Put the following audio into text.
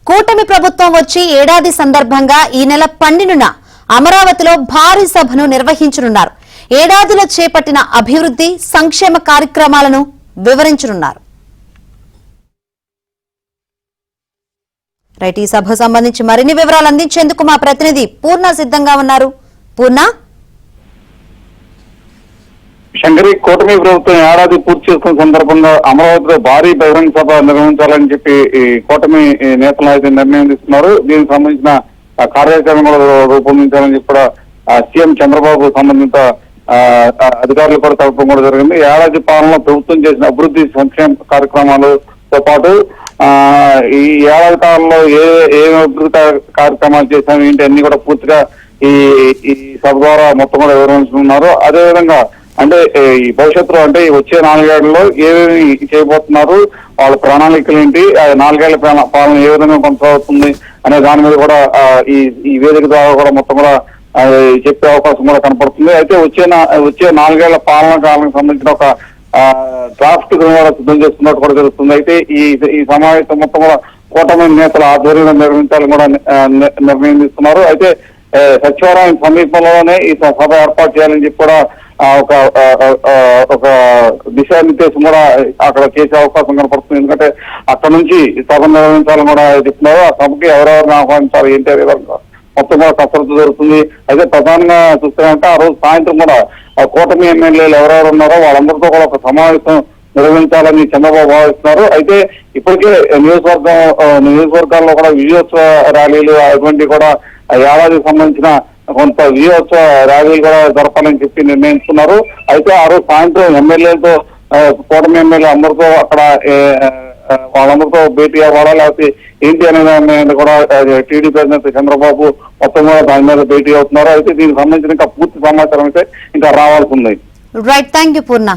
కూటమి ప్రభుత్వం వచ్చి ఏడాది సందర్భంగా ఈ నెల 12న అమరావతిలో భారీ సభను నిర్వహించనున్నారు. ఏడాదిలో చేపట్టిన అభివృద్ధి సంక్షేమ కార్యక్రమాలను వివరించనున్నారు. రైట్, ఈ సభ సంబంధించి మరిన్ని వివరాలు అందించేందుకు మా ప్రతినిధి పూర్ణ సిద్ధంగా ఉన్నారు. పూర్ణ, శంకరి, కూటమి ప్రభుత్వం ఏడాది పూర్తి చేసుకున్న సందర్భంగా అమరావతిలో భారీ బహిరంగ సభ నిర్వహించాలని చెప్పి ఈ కూటమి నేతలు అయితే నిర్ణయం తీసుకున్నారు. దీనికి సంబంధించిన కార్యాచరణ కూడా రూపొందించాలని చెప్పి కూడా సీఎం చంద్రబాబు సంబంధిత అధికారులు కూడా తెలపడం కూడా జరిగింది. ఏడాది పాలనలో ప్రభుత్వం చేసిన అభివృద్ధి సంక్షేమ కార్యక్రమాలతో పాటు ఈ ఏడాది కాలంలో ఏ అభివృద్ధి కార్యక్రమాలు చేశాము ఏంటి అన్ని కూడా పూర్తిగా ఈ సభ ద్వారా మొత్తం కూడా వివరించుకున్నారు. అదేవిధంగా అంటే ఈ భవిష్యత్తులో అంటే వచ్చే 4 ఏళ్లలో ఏమేమి చేయబోతున్నారు, వాళ్ళ ప్రణాళికలు ఏంటి, 4 ఏళ్ల పాలన ఏ విధంగా కొనసాగుతుంది అనే దాని మీద కూడా ఈ వేదిక ద్వారా కూడా మొత్తం కూడా చెప్పే అవకాశం కూడా కనపడుతుంది. అయితే వచ్చే 4 ఏళ్ల పాలన కాలానికి సంబంధించిన ఒక డ్రాఫ్ట్ కూడా సిద్ధం చేస్తున్నట్టు కూడా జరుగుతుంది. అయితే ఈ సమావేశం మొత్తం కూడా కూటమి నేతల ఆధ్వర్యంలో నిర్వహించాలని కూడా నిర్ణయం తీసుకున్నారు. అయితే సచివాలయం సమీపంలోనే ఈ సభ ఏర్పాటు చేయాలని చెప్పి కూడా ఒక దిశానిర్దేశం కూడా అక్కడ చేసే అవకాశం కనపడుతుంది. ఎందుకంటే అక్కడ నుంచి సభ నిర్వహించాలని కూడా చెప్తున్నారు. ఆ సభకి ఎవరెవరిని ఆహ్వానించాలి ఏంటి అనే మొత్తం కూడా కసరత్తు జరుగుతుంది. అయితే ప్రధానంగా చూస్తారంటే ఆ రోజు సాయంత్రం కూడా కూటమి ఎమ్మెల్యేలు ఎవరెవరు ఉన్నారో వాళ్ళందరితో కూడా ఒక సమావేశం నిర్వహించాలని చంద్రబాబు భావిస్తున్నారు. అయితే ఇప్పటికే నియోజకవర్గాల్లో కూడా విజయోత్సవ ర్యాలీలు అటువంటి కూడా ఏడాదికి సంబంధించిన కొంత విజయోత్సవ ర్యాలీలు కూడా జరపాలని చెప్పి నిర్ణయించుకున్నారు. అయితే ఆ రోజు సాయంత్రం ఎమ్మెల్యేలతో కూటమి ఎమ్మెల్యే అందరితో అక్కడ వాళ్ళందరితో భేటీ అవ్వాలా లేకపోతే ఏంటి అనే దాని మీద కూడా టీడీపీ అధినేత చంద్రబాబు మొత్తం కూడా దాని మీద భేటీ అవుతున్నారు. అయితే దీనికి సంబంధించిన ఇంకా పూర్తి సమాచారం అయితే ఇంకా రావాల్సి ఉంది. Right, thank you Purna.